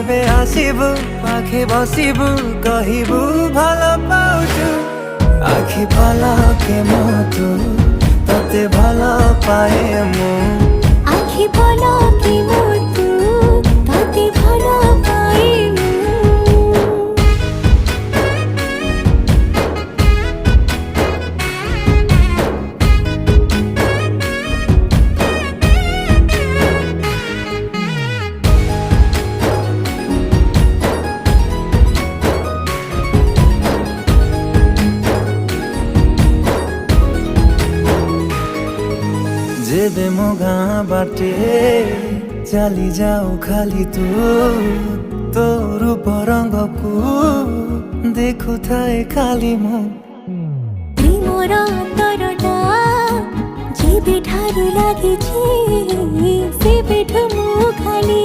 जेबे आसिबु पाखे बसिबु कहिबु भालो पाउछु आखि पलके मतो तते भालो पाए मु आखि पलके मतो तते भालो पाए मु जेबे मो गाँ बाटे चली जाऊ खाली तू रूप रंग को देखु थाए खाली मु प्रेमर अंतरटा जेबे ठारू लागिछि सेबेठु मु खाली